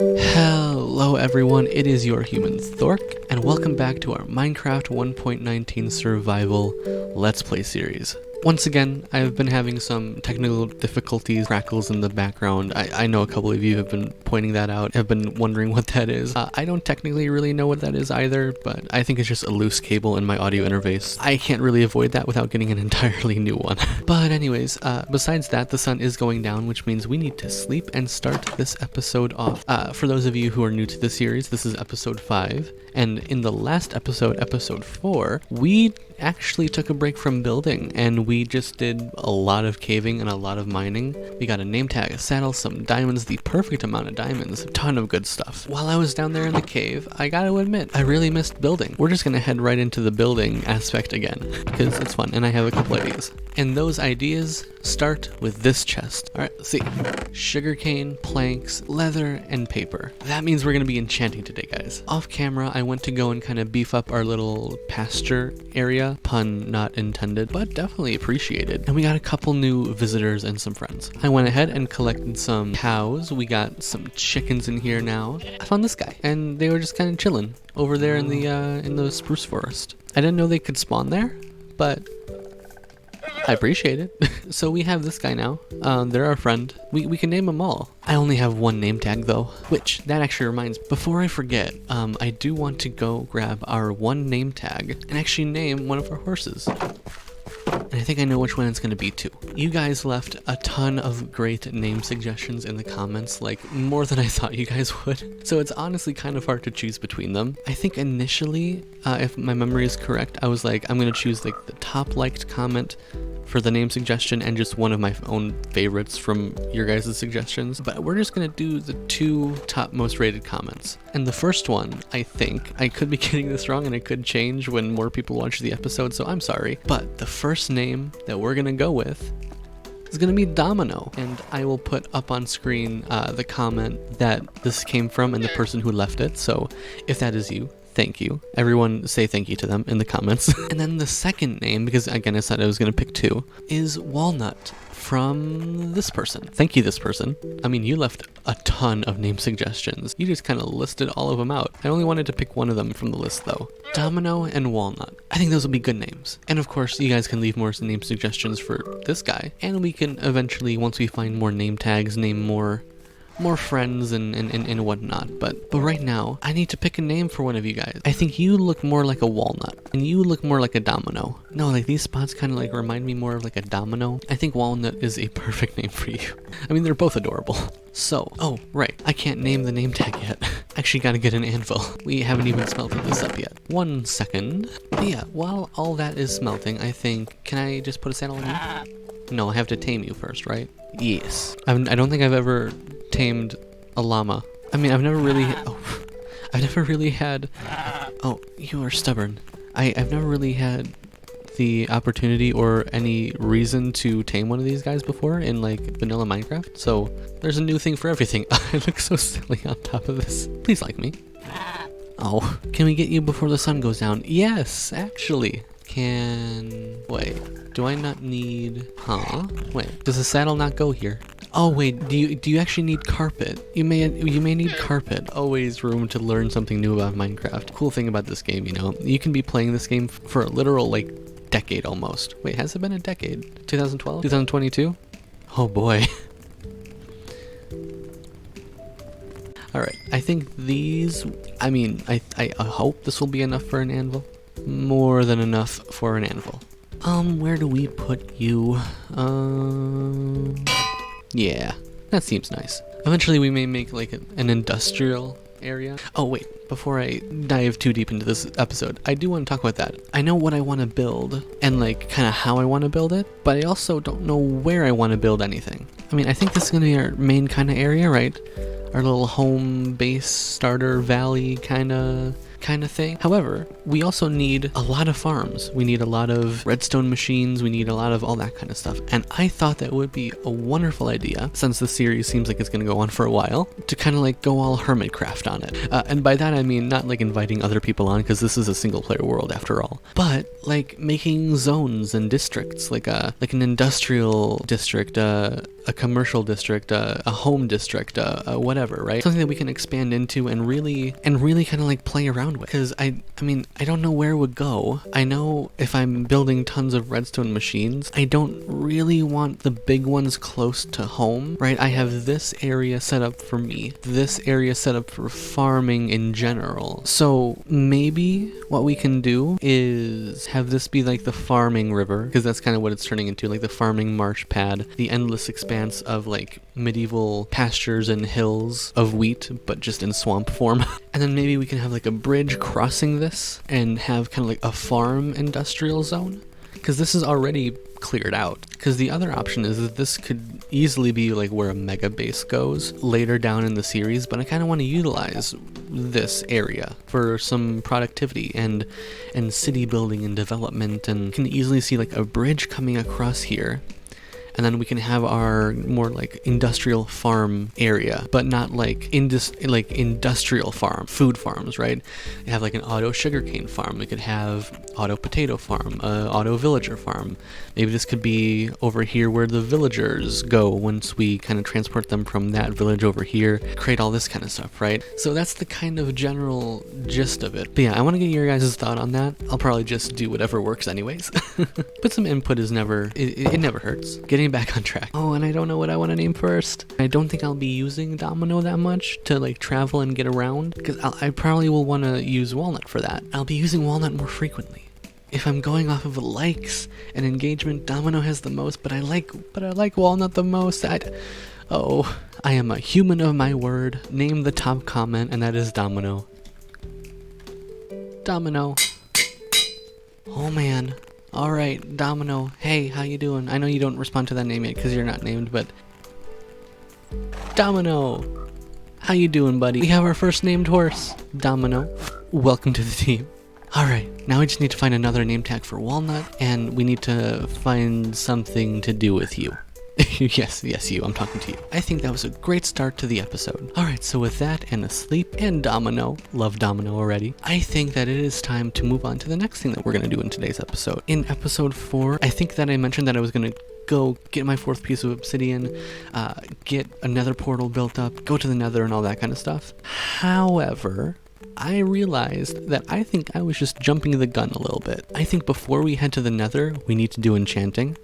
Hello everyone, it is your human Thorc, and welcome back to our Minecraft 1.19 survival Let's Play series. Once again, I've been having some technical difficulties, crackles in the background. I know a couple of you have been pointing that out, have been wondering what that is. I don't technically really know what that is either, but I think it's just a loose cable in my audio interface. I can't really avoid that without getting an entirely new one. But anyways, besides that, the sun is going down, which means we need to sleep and start this episode off. For those of you who are new to the series, this is episode 5, and in the last episode, episode 4, we actually took a break from building and we just did a lot of caving and a lot of mining. We got a name tag, a saddle, some diamonds, the perfect amount of diamonds, a ton of good stuff. While I was down there in the cave, I gotta admit, I really missed building. We're just gonna head right into the building aspect again because it's fun and I have a couple ideas. And those ideas start with this chest. Alright, let's see. Sugarcane, planks, leather, and paper. That means we're gonna be enchanting today, guys. Off camera, I went to go and kind of beef up our little pasture area. Pun not intended, but definitely appreciated. And we got a couple new visitors and some friends. I went ahead and collected some cows. We got some chickens in here now. I found this guy, and they were just kind of chilling over there in the spruce forest. I didn't know they could spawn there, but I appreciate it. So we have this guy now. They're our friend. We can name them all. I only have one name tag though, which that actually reminds, before I forget, I do want to go grab our one name tag and actually name one of our horses. And I think I know which one it's going to be too. You guys left a ton of great name suggestions in the comments, like more than I thought you guys would. So it's honestly kind of hard to choose between them. I think initially, if my memory is correct, I was like, I'm going to choose like the top liked comment for the name suggestion and just one of my own favorites from your guys' suggestions. But we're just gonna do the 2 top most rated comments. And the first one, I think, I could be getting this wrong and it could change when more people watch the episode, so I'm sorry. But the first name that we're gonna go with is gonna be Domino. And I will put up on screen the comment that this came from and the person who left it. So if that is you, thank you. Everyone say thank you to them in the comments. And then the second name, because again I said I was going to pick 2, is Walnut from this person. Thank you, this person. I mean, you left a ton of name suggestions. You just kind of listed all of them out. I only wanted to pick one of them from the list though. Domino and Walnut. I think those will be good names. And of course, you guys can leave more name suggestions for this guy. And we can eventually, once we find more name tags, name more friends and whatnot, but right now I need to pick a name for one of you guys. I think you look more like a walnut and you look more like a domino. No, like these spots kind of like remind me more of like a domino. I think walnut is a perfect name for you. I mean, they're both adorable. So, oh right, I can't name the name tag yet. Actually gotta get an anvil. We haven't even smelted this up yet. 1 second. But yeah, while all that is smelting, I think, can I just put a saddle on you? No, I have to tame you first, right? Yes. I don't think I've ever tamed a llama. I mean, I've never really had, oh, you are stubborn. I've never really had the opportunity or any reason to tame one of these guys before in like vanilla Minecraft, so there's a new thing for everything. I look so silly on top of this. Please like me. Oh, can we get you before the sun goes down? Yes, actually. Wait, do I not need, wait, does the saddle not go here? Oh wait, do you actually need carpet? You may need carpet. Always room to learn something new about Minecraft. Cool thing about this game, you know, you can be playing this game for a literal like decade almost. Wait, has it been a decade? 2012? 2022? Oh boy. Alright, I think these, I mean, I hope this will be enough for an anvil. More than enough for an anvil. Where do we put you? Yeah, that seems nice. Eventually we may make like an industrial area. Oh wait, before I dive too deep into this episode, I do want to talk about that. I know what I want to build and like kind of how I want to build it, but I also don't know where I want to build anything. I mean, I think this is going to be our main kind of area, right? Our little home base starter valley kind of kind of thing. However, we also need a lot of farms. We need a lot of redstone machines. We need a lot of all that kind of stuff. And I thought that would be a wonderful idea, since the series seems like it's going to go on for a while, to kind of like go all hermitcraft on it. And by that I mean not like inviting other people on, because this is a single player world after all, but like making zones and districts, like an industrial district, a commercial district, a home district, whatever, right? Something that we can expand into and really kind of like play around with. Because I mean, I don't know where it would go. I know if I'm building tons of redstone machines, I don't really want the big ones close to home, right? I have this area set up for me, this area set up for farming in general. So maybe what we can do is have this be like the farming river, because that's kind of what it's turning into, like the farming marsh pad, the endless expanse of like medieval pastures and hills of wheat, but just in swamp form. And then maybe we can have like a bridge crossing this and have kind of like a farm industrial zone, because this is already cleared out. Because the other option is that this could easily be like where a mega base goes later down in the series, but I kind of want to utilize this area for some productivity and city building and development, and can easily see like a bridge coming across here. And then we can have our more like industrial farm area, but not like industrial farm, food farms, right? We have like an auto sugarcane farm. We could have auto potato farm, auto villager farm. Maybe this could be over here where the villagers go once we kind of transport them from that village over here, create all this kind of stuff, right? So that's the kind of general gist of it. But yeah, I want to get your guys' thought on that. I'll probably just do whatever works anyways. But some input is never, it never hurts. Getting back on track. Oh, and I don't know what I want to name first. I don't think I'll be using Domino that much to like travel and get around, because I probably will want to use Walnut for that. I'll be using Walnut more frequently. If I'm going off of likes and engagement, Domino has the most, but I like Walnut the most. I am a human of my word. Name the top comment, and that is Domino. Domino. Oh man. Alright, Domino. Hey, how you doing? I know you don't respond to that name yet because you're not named, but... Domino! How you doing, buddy? We have our first named horse, Domino. Welcome to the team. Alright, now we just need to find another name tag for Walnut, and we need to find something to do with you. yes, you, I'm talking to you. I think that was a great start to the episode. Alright, so with that and asleep and Domino, love Domino already, I think that it is time to move on to the next thing that we're going to do in today's episode. In episode 4, I think that I mentioned that I was going to go get my 4th piece of obsidian, get another portal built up, go to the nether and all that kind of stuff. However, I realized that I think I was just jumping the gun a little bit. I think before we head to the nether, we need to do enchanting.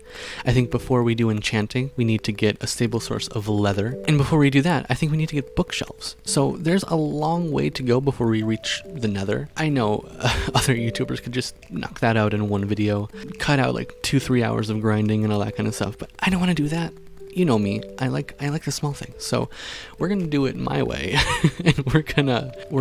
I think before we do enchanting, we need to get a stable source of leather. And before we do that, I think we need to get bookshelves. So there's a long way to go before we reach the nether. I know other YouTubers could just knock that out in one video, cut out like 2-3 hours of grinding and all that kind of stuff, but I don't want to do that. You know me, I like the small things, so we're gonna do it my way. And we're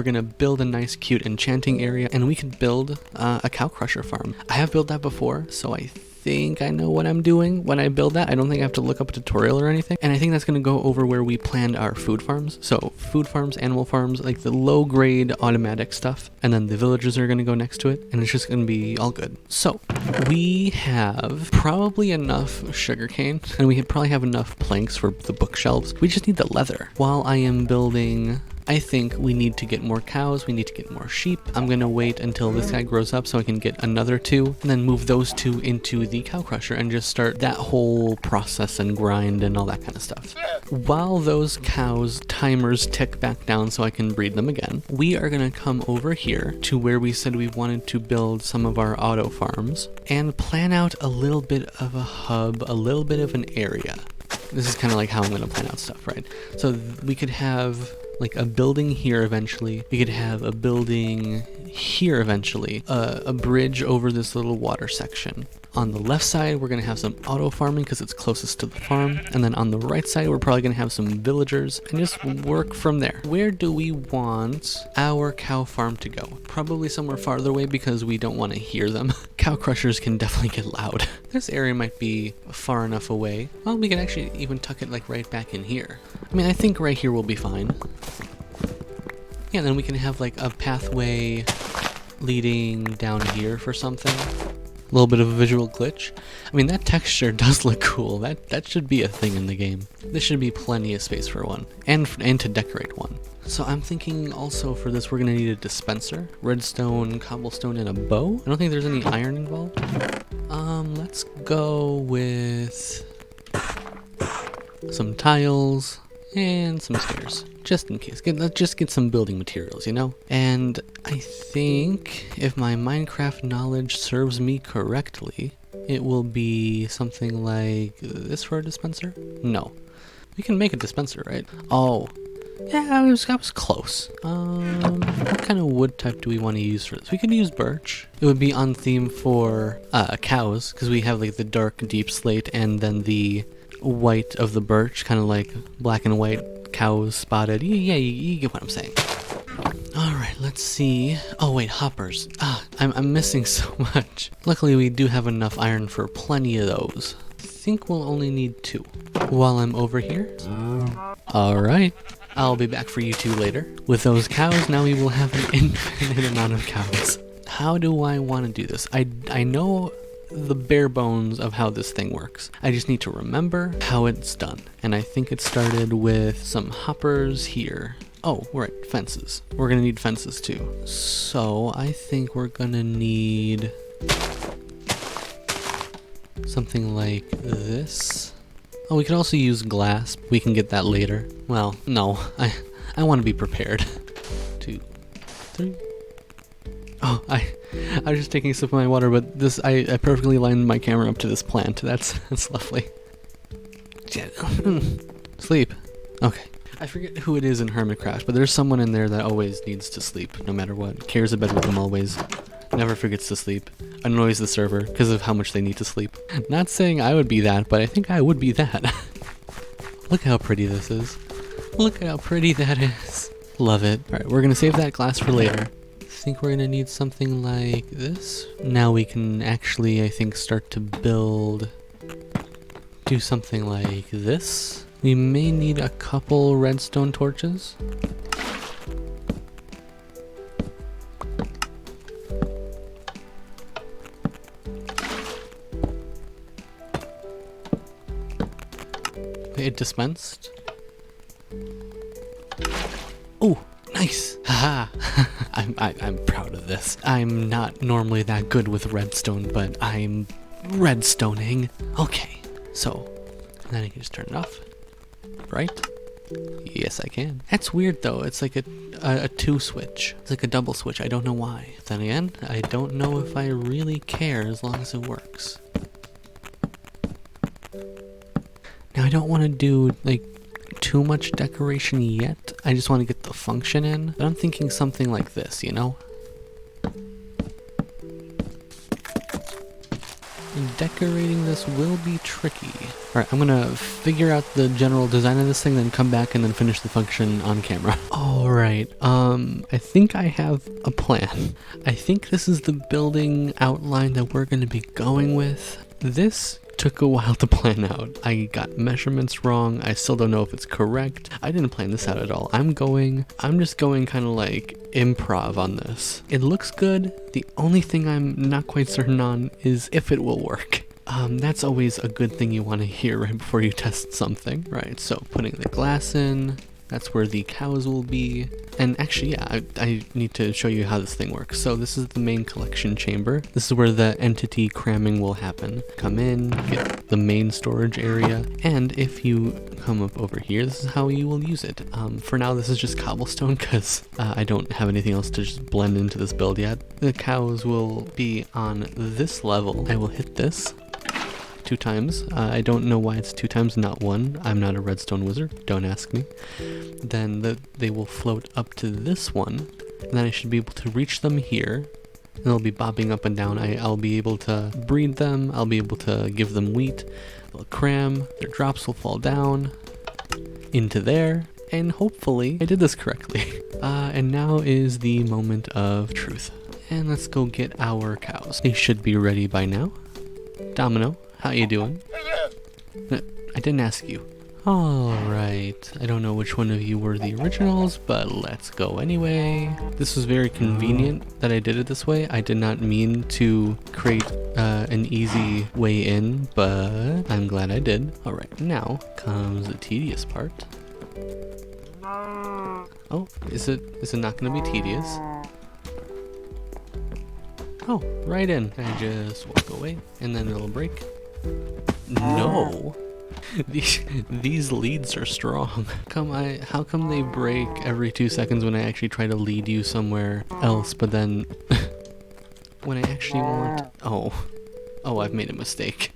gonna build a nice cute enchanting area, and we could build a cow crusher farm. I have built that before, so I think I know what I'm doing when I build that. I don't think I have to look up a tutorial or anything. And I think that's going to go over where we planned our food farms. So food farms, animal farms, like the low grade automatic stuff. And then the villagers are going to go next to it. And it's just going to be all good. So we have probably enough sugarcane, and we probably have enough planks for the bookshelves. We just need the leather. While I am building, I think we need to get more cows, we need to get more sheep. I'm gonna wait until this guy grows up so I can get another 2, and then move those 2 into the cow crusher and just start that whole process and grind and all that kind of stuff. While those cows' timers tick back down so I can breed them again, we are gonna come over here to where we said we wanted to build some of our auto farms and plan out a little bit of a hub, a little bit of an area. This is kind of like how I'm gonna plan out stuff, right? So we could have like a building here eventually. We could have a building here eventually. A bridge over this little water section. On the left side, we're going to have some auto farming because it's closest to the farm. And then on the right side, we're probably going to have some villagers and just work from there. Where do we want our cow farm to go? Probably somewhere farther away because we don't want to hear them. Cow crushers can definitely get loud. This area might be far enough away. Well, we can actually even tuck it like right back in here. I mean, I think right here will be fine. Yeah, then we can have like a pathway leading down here for something. A little bit of a visual glitch. I mean, that texture does look cool. That should be a thing in the game. There should be plenty of space for one, and to decorate one. So I'm thinking also for this we're gonna need a dispenser, redstone, cobblestone, and a bow. I don't think there's any iron involved. Let's go with some tiles and some stairs, just in case. Let's just get some building materials, you know? And I think if my Minecraft knowledge serves me correctly, it will be something like this for a dispenser? No. We can make a dispenser, right? Oh. Yeah, I was close. What kind of wood type do we want to use for this? We could use birch. It would be on theme for cows, because we have like the dark deep slate and then the white of the birch, kind of like black and white cows spotted. Yeah, you get what I'm saying. Alright, let's see. Oh wait, hoppers. I'm missing so much. Luckily we do have enough iron for plenty of those. I think we'll only need 2. While I'm over here. Alright. I'll be back for you 2 later. With those cows, now we will have an infinite amount of cows. How do I want to do this? I know the bare bones of how this thing works. I just need to remember how it's done. And I think it started with some hoppers here. Oh, right, fences. We're gonna need fences too. So I think we're gonna need something like this. Oh, we could also use glass. We can get that later. Well, no, I want to be prepared. 2, 3. Oh, I was just taking a sip of my water, but this I perfectly lined my camera up to this plant. That's lovely. Sleep. Okay. I forget who it is in Hermitcraft, but there's someone in there that always needs to sleep, no matter what. Cares a bed with them always. Never forgets to sleep. Annoys the server because of how much they need to sleep. Not saying I would be that, but I think I would be that. Look how pretty this is. Look at how pretty that is. Love it. Alright, we're gonna save that glass for later. I think we're gonna need something like this. Now we can actually, I think, start to build... do something like this. We may need a couple redstone torches. It dispensed. Oh, nice! Haha! I'm proud of this. I'm not normally that good with redstone, but I'm redstoning. Okay, so then I can just turn it off, right? Yes, I can. That's weird though. It's like a 2 switch. It's like a double switch. I don't know why. Then again, I don't know if I really care as long as it works. Now I don't want to do like too much decoration yet. I just want to get the function in. But I'm thinking something like this, you know? Decorating this will be tricky. Alright, I'm gonna figure out the general design of this thing, then come back and then finish the function on camera. Alright, I think I have a plan. I think this is the building outline that we're gonna be going with. This took a while to plan out. I got measurements wrong. I still don't know if it's correct. I didn't plan this out at all. I'm just going kind of like improv on this. It looks good. The only thing I'm not quite certain on is if it will work. That's always a good thing you want to hear right before you test something, right? So putting the glass in, that's where the cows will be. And actually, yeah, I need to show you how this thing works. So this is the main collection chamber. This is where the entity cramming will happen. Come in, get the main storage area. And if you come up over here, this is how you will use it. For now, this is just cobblestone because I don't have anything else to just blend into this build yet. The cows will be on this level. I will hit this 2 times. I don't know why it's 2 times, not 1. I'm not a redstone wizard. Don't ask me. Then they will float up to this one, and then I should be able to reach them here. And they'll be bobbing up and down. I'll be able to breed them. I'll be able to give them wheat. They'll cram. Their drops will fall down into there. And hopefully I did this correctly. And now is the moment of truth. And let's go get our cows. They should be ready by now. Domino, how you doing? I didn't ask you. Alright, I don't know which one of you were the originals, but let's go anyway. This was very convenient that I did it this way. I did not mean to create an easy way in, but I'm glad I did. Alright, now comes the tedious part. Oh, is it not going to be tedious? Oh, right in. I just walk away, and then it'll break. No! These leads are strong. How come they break every 2 seconds when I actually try to lead you somewhere else, but then when I actually want... Oh, I've made a mistake.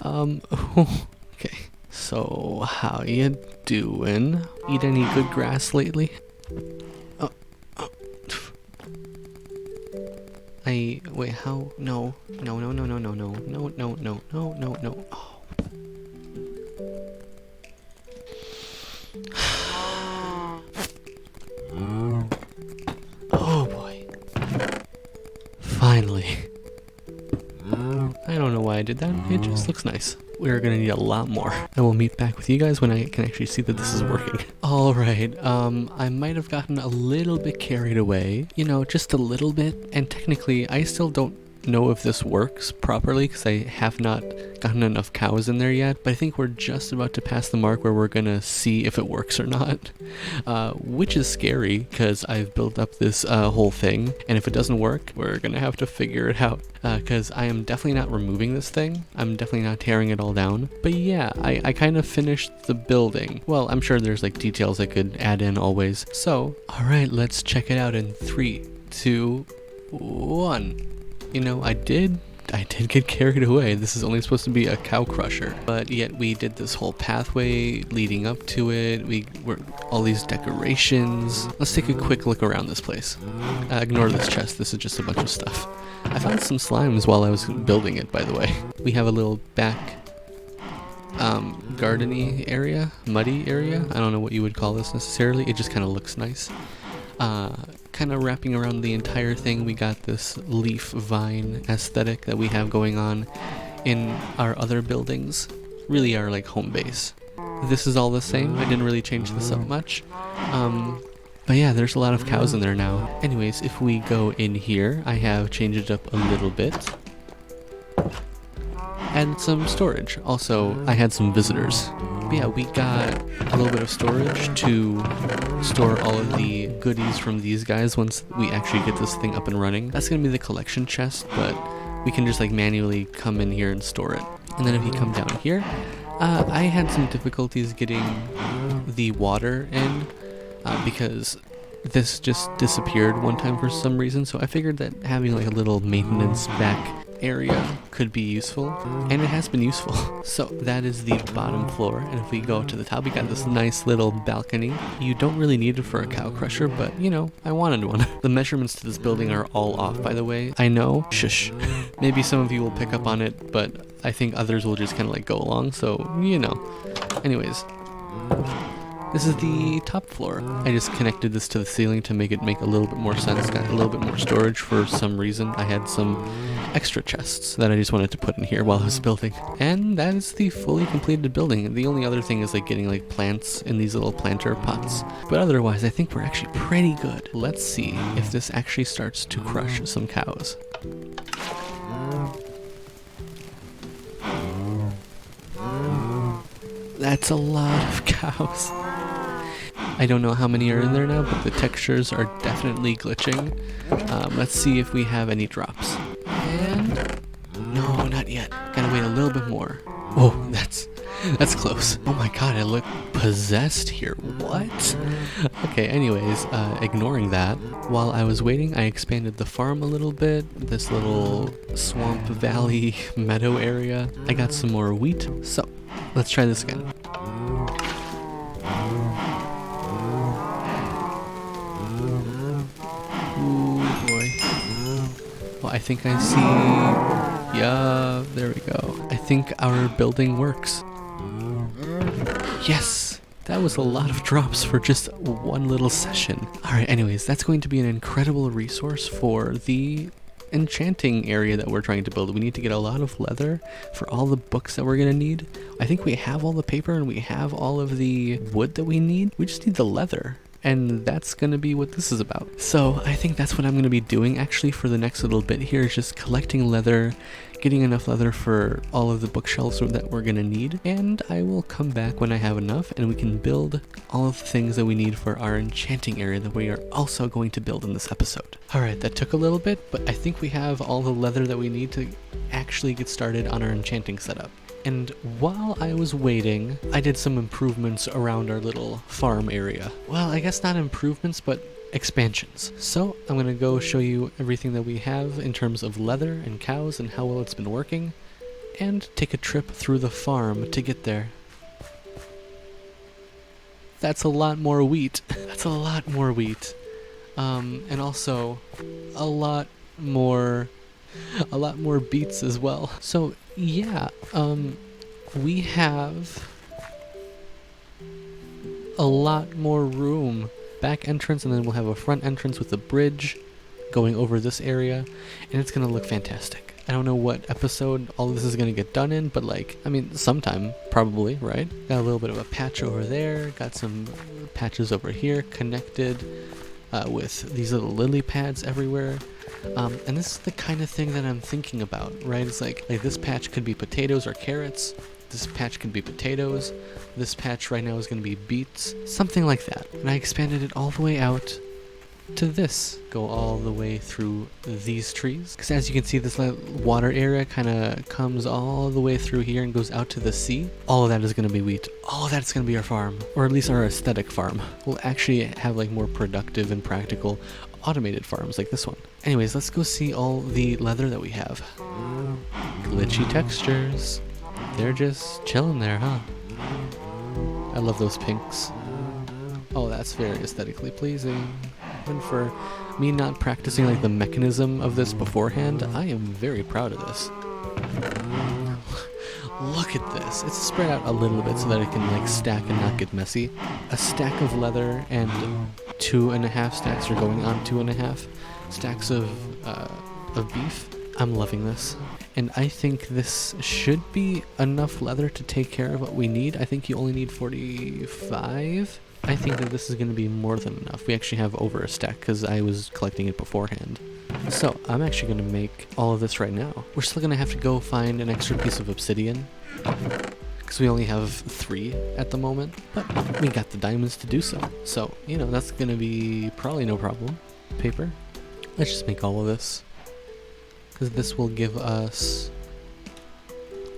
Okay. So, how you doing? Eat any good grass lately? Wait, how? No. Oh. Oh boy. Finally. I don't know why I did that. It just looks nice. We're gonna need a lot more. I will meet back with you guys when I can actually see that this is working. Alright, I might have gotten a little bit carried away. You know, just a little bit. And technically, I still don't know if this works properly because I have not gotten enough cows in there yet. But I think we're just about to pass the mark where we're gonna see if it works or not. Which is scary because I've built up this whole thing. And if it doesn't work, we're gonna have to figure it out. Because I am definitely not removing this thing. I'm definitely not tearing it all down. But yeah, I kind of finished the building. Well, I'm sure there's like details I could add in always. So, alright, let's check it out in 3, 2, 1. You know, I did get carried away. This is only supposed to be a cow crusher, but yet we did this whole pathway leading up to it. We were all these decorations. Let's take a quick look around this place. Ignore this chest. This is just a bunch of stuff. I found some slimes while I was building it, by the way. We have a little back gardeny area, muddy area. I don't know what you would call this necessarily. It just kind of looks nice. Kind of wrapping around the entire thing, we got this leaf vine aesthetic that we have going on in our other buildings. Really our like home base. This is all the same. I didn't really change this up much. But yeah, there's a lot of cows in there now. Anyways, if we go in here, I have changed it up a little bit. And some storage. Also, I had some visitors. But yeah, we got a little bit of storage to store all of the goodies from these guys once we actually get this thing up and running. That's gonna be the collection chest, but we can just like manually come in here and store it. And then if you come down here, I had some difficulties getting the water in because this just disappeared one time for some reason. So I figured that having like a little maintenance back area could be useful, and it has been useful. So that is the bottom floor, and if we go up to the top, we got this nice little balcony. You don't really need it for a cow crusher, but you know, I wanted one. The measurements to this building are all off, by the way. I know, shush. Maybe some of you will pick up on it, but I think others will just kind of like go along, so you know. Anyways, this is the top floor. I just connected this to the ceiling to make it make a little bit more sense. Got a little bit more storage for some reason. I had some extra chests that I just wanted to put in here while I was building. And that is the fully completed building. The only other thing is like getting like plants in these little planter pots. But otherwise, I think we're actually pretty good. Let's see if this actually starts to crush some cows. That's a lot of cows. I don't know how many are in there now, but the textures are definitely glitching. Let's see if we have any drops. And no, not yet. Gotta wait a little bit more. Whoa, that's close. Oh my god, I look possessed here. What? Okay, anyways, ignoring that, while I was waiting, I expanded the farm a little bit. This little swamp valley meadow area. I got some more wheat. So, let's try this again. I think I see, yeah, there we go. I think our building works. Yes, that was a lot of drops for just one little session. All right, anyways, that's going to be an incredible resource for the enchanting area that we're trying to build. We need to get a lot of leather for all the books that we're gonna need. I think we have all the paper and we have all of the wood that we need. We just need the leather. And that's gonna be what this is about. So I think that's what I'm gonna be doing actually for the next little bit here, is just collecting leather, getting enough leather for all of the bookshelves that we're gonna need, and I will come back when I have enough and we can build all of the things that we need for our enchanting area that we are also going to build in this episode. Alright, that took a little bit, but I think we have all the leather that we need to actually get started on our enchanting setup. And while I was waiting, I did some improvements around our little farm area. Well, I guess not improvements, but expansions. So I'm gonna go show you everything that we have in terms of leather and cows and how well it's been working, and take a trip through the farm to get there. That's a lot more wheat. That's a lot more wheat. And also a lot more beets as well. So yeah, we have a lot more room. Back entrance, and then we'll have a front entrance with a bridge going over this area, and it's gonna look fantastic. I don't know what episode all of this is gonna get done in, but like, I mean, sometime probably, right? Got a little bit of a patch over there, got some patches over here connected with these little lily pads everywhere. And this is the kind of thing that I'm thinking about, right? It's like this patch could be potatoes or carrots. This patch could be potatoes. This patch right now is going to be beets. Something like that. And I expanded it all the way out to this. Go all the way through these trees. Because as you can see, this water area kind of comes all the way through here and goes out to the sea. All of that is going to be wheat. All of that is going to be our farm. Or at least our aesthetic farm. We'll actually have like more productive and practical automated farms like this one. Anyways, let's go see all the leather that we have. Glitchy textures. They're just chilling there, huh? I love those pinks. Oh, that's very aesthetically pleasing. And for me not practicing like the mechanism of this beforehand, I am very proud of this. Look at this. It's spread out a little bit so that it can like stack and not get messy. A stack of leather and 2.5 stacks are going on 2.5 stacks of beef. I'm loving this. And I think this should be enough leather to take care of what we need. I think you only need 45. I think that this is going to be more than enough. We actually have over a stack because I was collecting it beforehand. So I'm actually going to make all of this right now. We're still going to have to go find an extra piece of obsidian because we only have 3 at the moment, but we got the diamonds to do so. So, you know, that's going to be probably no problem. Paper. Let's just make all of this, because this will give us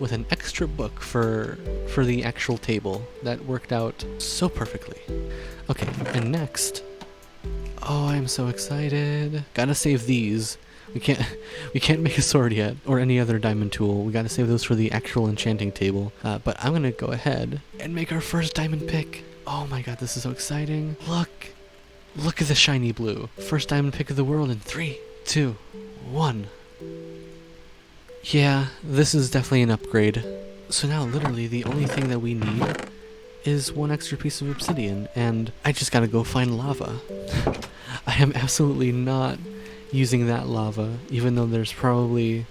with an extra book for the actual table. That worked out so perfectly. Okay, and next, oh, I'm so excited. Gotta save these. We can't make a sword yet, or any other diamond tool. We gotta save those for the actual enchanting table. But I'm gonna go ahead and make our first diamond pick. Oh my god, this is so exciting. Look at the shiny blue. First diamond pick of the world in 3, 2, 1. Yeah, this is definitely an upgrade. So now literally the only thing that we need is 1 extra piece of obsidian, and I just gotta go find lava. I am absolutely not using that lava, even though there's probably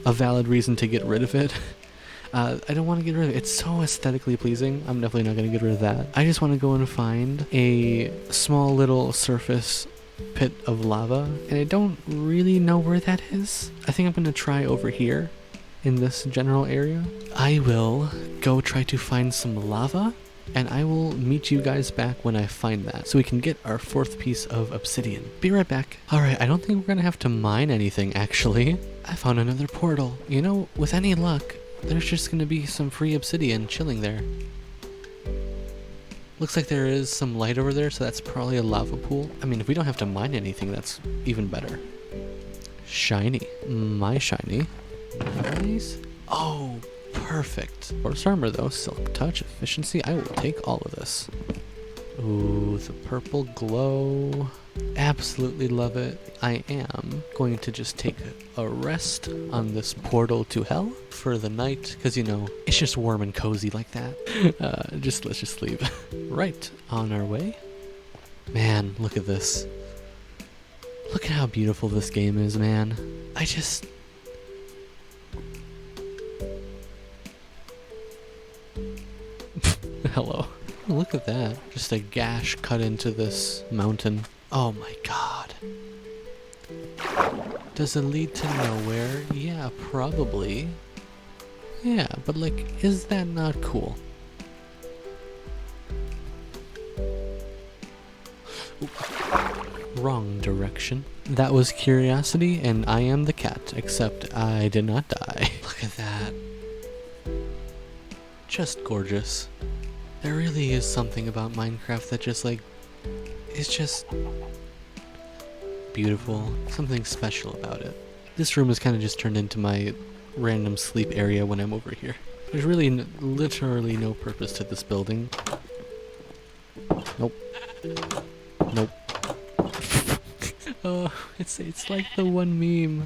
a valid reason to get rid of it. I don't want to get rid of it. It's so aesthetically pleasing. I'm definitely not going to get rid of that. I just want to go and find a small little surface pit of lava, and I don't really know where that is. I think I'm going to try over here in this general area. I will go try to find some lava, and I will meet you guys back when I find that, so we can get our 4th piece of obsidian. Be right back. Alright, I don't think we're gonna have to mine anything, actually. I found another portal. You know, with any luck, there's just gonna be some free obsidian chilling there. Looks like there is some light over there, so that's probably a lava pool. I mean, if we don't have to mine anything, that's even better. Shiny. My shiny. Nice. Oh, perfect. Horse armor though, silk touch, efficiency. I will take all of this. Ooh, the purple glow. Absolutely love it. I am going to just take a rest on this portal to hell for the night, because you know, it's just warm and cozy like that. Let's just leave. Right, on our way. Man, look at this. Look at how beautiful this game is, man. I just... Hello. Look at that. Just a gash cut into this mountain. Oh my god. Does it lead to nowhere? Yeah, probably. Yeah, but like, is that not cool? Wrong direction. That was curiosity, and I am the cat, except I did not die. Look at that. Just gorgeous. There really is something about Minecraft that just like, is just beautiful. Something special about it. This room has kind of just turned into my random sleep area when I'm over here. There's really literally no purpose to this building. Nope. Nope. Oh, it's like the one meme.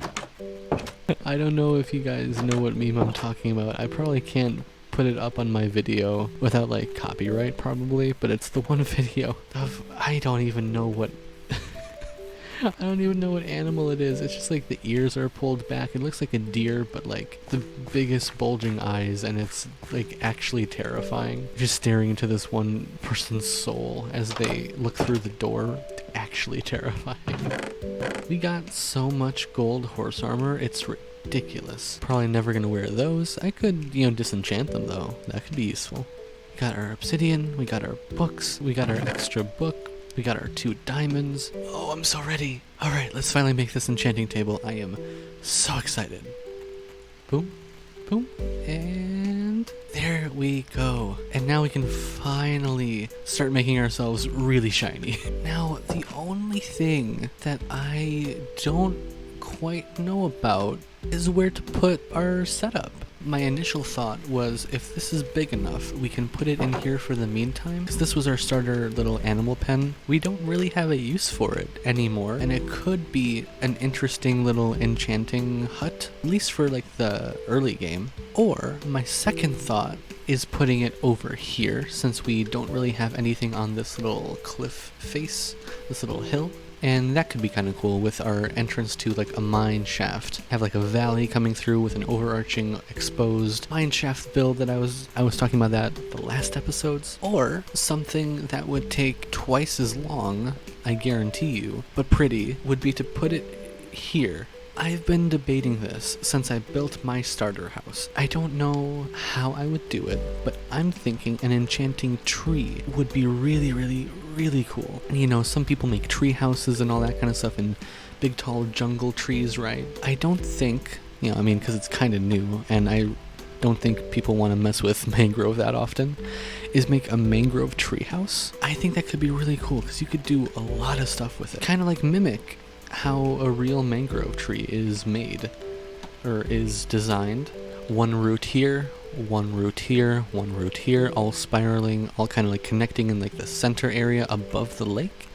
I don't know if you guys know what meme I'm talking about. I probably can't put it up on my video without like copyright probably, but it's the one video of, I don't even know what I don't even know what animal it is. It's just like the ears are pulled back. It looks like a deer, but like the biggest bulging eyes, and it's like actually terrifying. Just staring into this one person's soul as they look through the door. Actually terrifying. We got so much gold horse armor, it's ridiculous. Probably never gonna wear those. I could, disenchant them though. That could be useful. We got our obsidian, we got our books, we got our extra book. We got our 2 diamonds. Oh, I'm so ready. Alright, let's finally make this enchanting table. I am so excited. Boom, boom, and there we go. And now we can finally start making ourselves really shiny. Now, the only thing that I don't quite know about is where to put our setup. My initial thought was, if this is big enough, we can put it in here for the meantime. Because this was our starter little animal pen. We don't really have a use for it anymore, and it could be an interesting little enchanting hut, at least for like the early game. Or my second thought is putting it over here, since we don't really have anything on this little cliff face, this little hill. And that could be kind of cool with our entrance to like a mine shaft. Have like a valley coming through with an overarching exposed mine shaft build that I was talking about that the last episodes. Or something that would take twice as long, I guarantee you, but pretty, would be to put it here. I've been debating this since I built my starter house. I don't know how I would do it, but I'm thinking an enchanting tree would be really, really, really cool. And some people make tree houses and all that kind of stuff in big tall jungle trees, right? I don't think, because it's kind of new and I don't think people want to mess with mangrove that often, is make a mangrove tree house. I think that could be really cool because you could do a lot of stuff with it. Kind of like mimic how a real mangrove tree is made or is designed. One root here, one root here, one root here, all spiraling, all kind of like connecting in like the center area above the lake.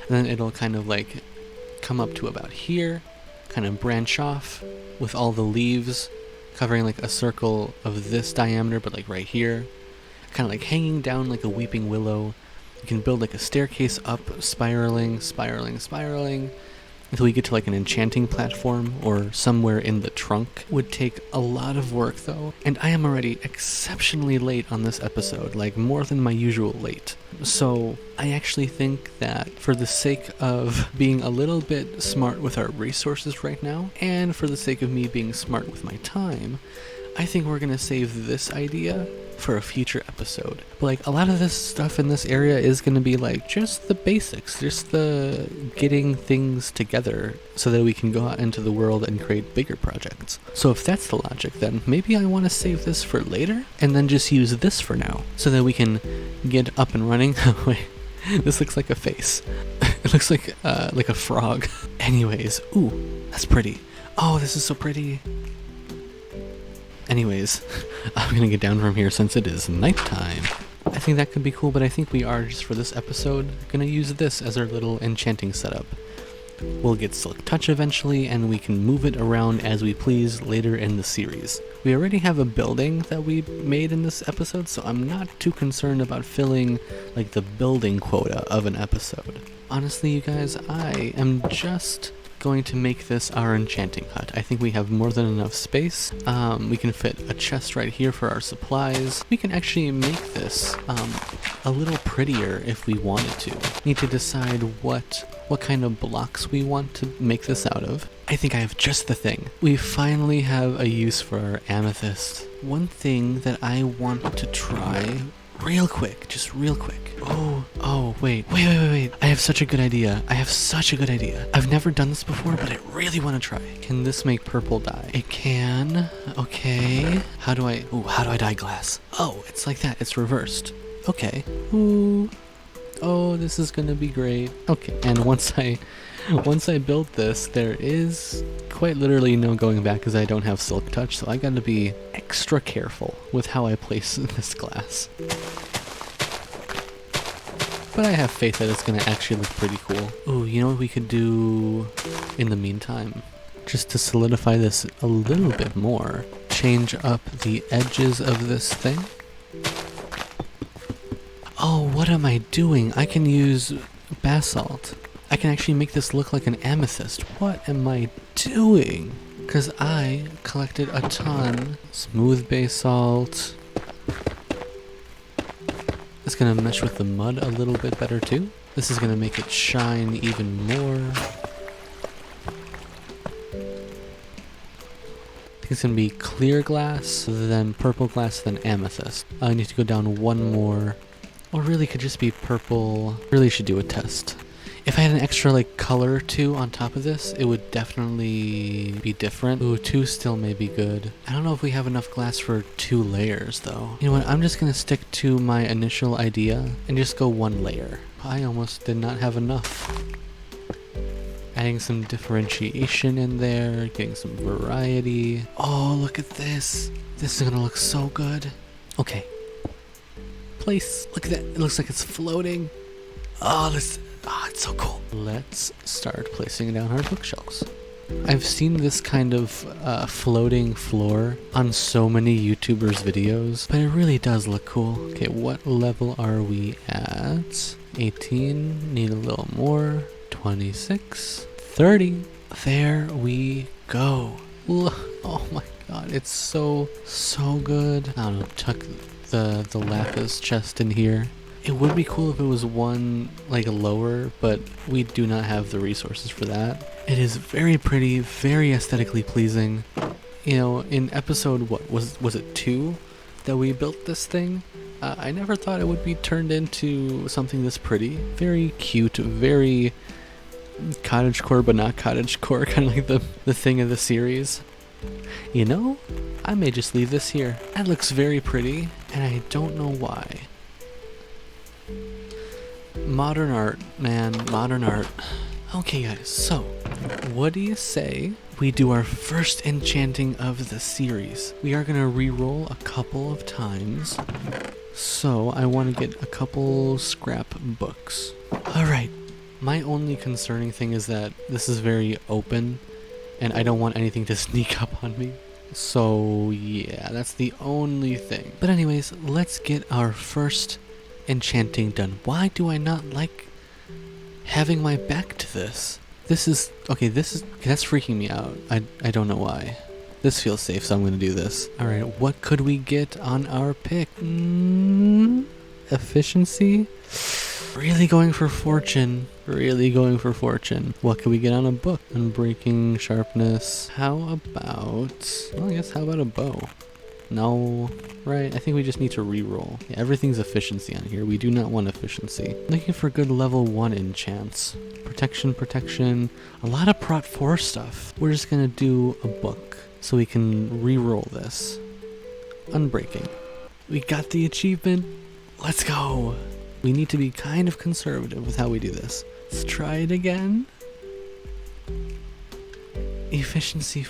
And then it'll kind of like come up to about here, kind of branch off with all the leaves covering like a circle of this diameter, but like right here, kind of like hanging down like a weeping willow. You can build like a staircase up, spiraling, spiraling, spiraling, until we get to like an enchanting platform or somewhere in the trunk. Would take a lot of work though, and I am already exceptionally late on this episode, like more than my usual late. So I actually think that for the sake of being a little bit smart with our resources right now, and for the sake of me being smart with my time, I think we're gonna save this idea for a future episode. But like a lot of this stuff in this area is going to be like just the basics, just the getting things together so that we can go out into the world and create bigger projects. So if that's the logic, then maybe I want to save this for later and then just use this for now so that we can get up and running. Wait, this looks like a face. It looks like a frog. Anyways, ooh, that's pretty. Oh, this is so pretty. Anyways, I'm gonna get down from here since it is nighttime. I think that could be cool, but I think we are, just for this episode, gonna use this as our little enchanting setup. We'll get Silk Touch eventually, and we can move it around as we please later in the series. We already have a building that we made in this episode, so I'm not too concerned about filling like the building quota of an episode. Honestly, you guys, I am just going to make this our enchanting hut. I think we have more than enough space. We can fit a chest right here for our supplies. We can actually make this a little prettier if we wanted to. Need to decide what kind of blocks we want to make this out of. I think I have just the thing. We finally have a use for our amethyst. One thing that I want to try real quick, just real quick. Oh, wait. I have such a good idea. I've never done this before, but I really want to try. Can this make purple dye? It can. Okay. How do I dye glass? Oh, it's like that. It's reversed. Okay. Ooh. Oh, this is gonna be great. Okay, and once I built this, there is quite literally no going back because I don't have silk touch, so I gotta be extra careful with how I place this glass. But I have faith that it's gonna actually look pretty cool. Ooh, you know what we could do in the meantime? Just to solidify this a little bit more, change up the edges of this thing. Oh, what am I doing? I can use basalt. I can actually make this look like an amethyst. What am I doing? Because I collected a ton. Smooth basalt. It's going to mesh with the mud a little bit better too. This is going to make it shine even more. I think it's going to be clear glass, then purple glass, then amethyst. I need to go down one more. Or really could just be purple. Really should do a test. If I had an extra like color or two on top of this, it would definitely be different. Ooh, 2 still may be good. I don't know if we have enough glass for 2 layers though. You know what, I'm just gonna stick to my initial idea and just go 1 layer. I almost did not have enough. Adding some differentiation in there, getting some variety. Oh, look at this. This is gonna look so good. Okay. Place. Look at that. It looks like it's floating. Oh, it's so cool. Let's start placing down our bookshelves. I've seen this kind of floating floor on so many YouTubers' videos, but it really does look cool. Okay, what level are we at? 18. Need a little more. 26. 30. There we go. Oh my god, it's so good. I don't know, tuck the lapis chest in here. It would be cool if it was one like lower, but we do not have the resources for that. It is very pretty, very aesthetically pleasing. You know, in episode, what was it 2 that we built this thing? I never thought it would be turned into something this pretty. Very cute, very cottagecore, but not cottagecore, kind of like the thing of the series. You know, I may just leave this here. That looks very pretty, and I don't know why. Modern art, man, modern art. Okay guys, so what do you say we do our first enchanting of the series? We are gonna re-roll a couple of times, so I want to get a couple scrap books. Alright, my only concerning thing is that this is very open and I don't want anything to sneak up on me. So yeah, that's the only thing. But anyways, let's get our first enchanting done. Why do I not like having my back to this? That's freaking me out. I don't know why. This feels safe, so I'm gonna do this. Alright, what could we get on our pick? Efficiency? Really going for fortune. What can we get on a book? Unbreaking, sharpness. How about a bow? No, right? I think we just need to re-roll. Yeah, everything's efficiency on here. We do not want efficiency. Looking for good level 1 enchants. Protection. A lot of Prot 4 stuff. We're just gonna do a book so we can re-roll this. Unbreaking. We got the achievement. Let's go. We need to be kind of conservative with how we do this. Let's try it again. Efficiency.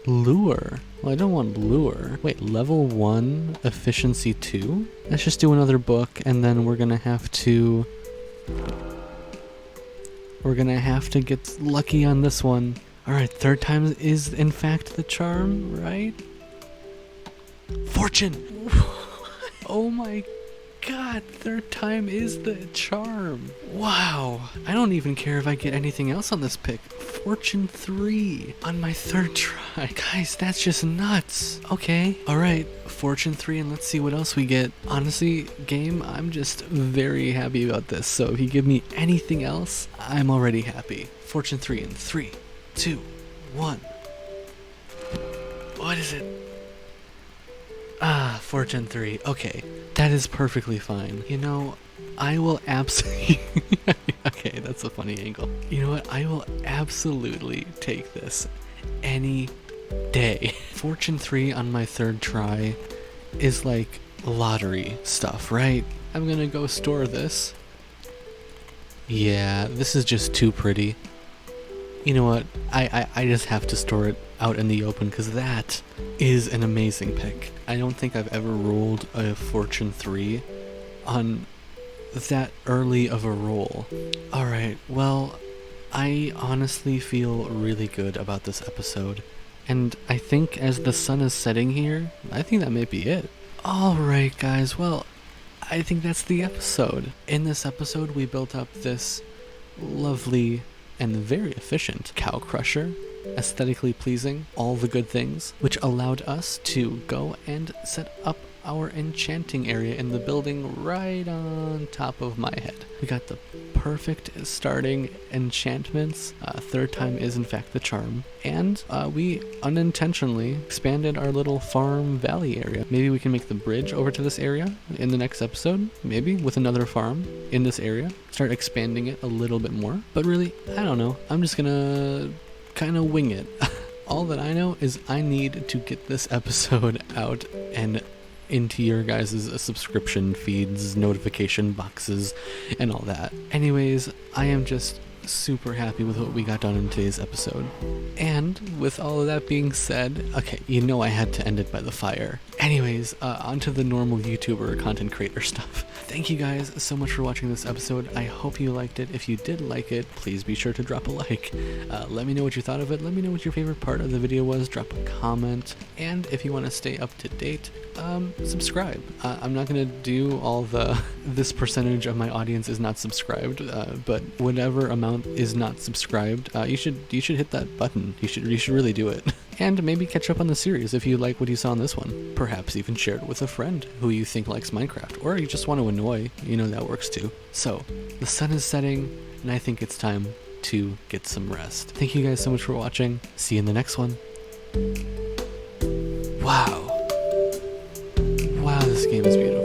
Lure. Well, I don't want lure. Wait, level 1, efficiency 2? Let's just do another book, and then we're gonna have to get lucky on this one. Alright, 3rd time is in fact the charm, right? Fortune! Oh my god, third time is the charm. Wow. I don't even care if I get anything else on this pick. Fortune 3 on my third try. Guys, that's just nuts. Okay. Alright, Fortune 3, and let's see what else we get. Honestly, game, I'm just very happy about this. So if you give me anything else, I'm already happy. Fortune 3 in 3, 2, 1. What is it? Ah, Fortune 3. Okay, that is perfectly fine. You know, I will absolutely... Okay, that's a funny angle. You know what? I will absolutely take this any day. Fortune 3 on my third try is like lottery stuff, right? I'm gonna go store this. Yeah, this is just too pretty. You know what? I just have to store it out in the open because that is an amazing pick. I don't think I've ever rolled a Fortune 3 on that early of a roll. Alright, well, I honestly feel really good about this episode. And I think as the sun is setting here, I think that may be it. Alright guys, well, I think that's the episode. In this episode, we built up this lovely and very efficient cow crusher, aesthetically pleasing, all the good things, which allowed us to go and set up our enchanting area in the building right on top of my head. We got the perfect starting enchantments. Third time is in fact the charm. And we unintentionally expanded our little farm valley area. Maybe we can make the bridge over to this area in the next episode, maybe with another farm in this area. Start expanding it a little bit more. But really, I don't know. I'm just gonna kind of wing it. All that I know is I need to get this episode out and into your guys' subscription feeds, notification boxes, and all that. Anyways, I am just super happy with what we got done in today's episode. And with all of that being said, okay, you know I had to end it by the fire. Anyways, onto the normal YouTuber content creator stuff. Thank you guys so much for watching this episode. I hope you liked it. If you did like it, please be sure to drop a like. Let me know what you thought of it. Let me know what your favorite part of the video was. Drop a comment. And if you want to stay up to date, subscribe. I'm not gonna do all this percentage of my audience is not subscribed, but whatever amount is not subscribed, you should hit that button. You should really do it. And maybe catch up on the series if you like what you saw in this one. Perhaps even share it with a friend who you think likes Minecraft, or you just want to annoy, that works too. So, the sun is setting, and I think it's time to get some rest. Thank you guys so much for watching. See you in the next one. Wow. Wow, this game is beautiful.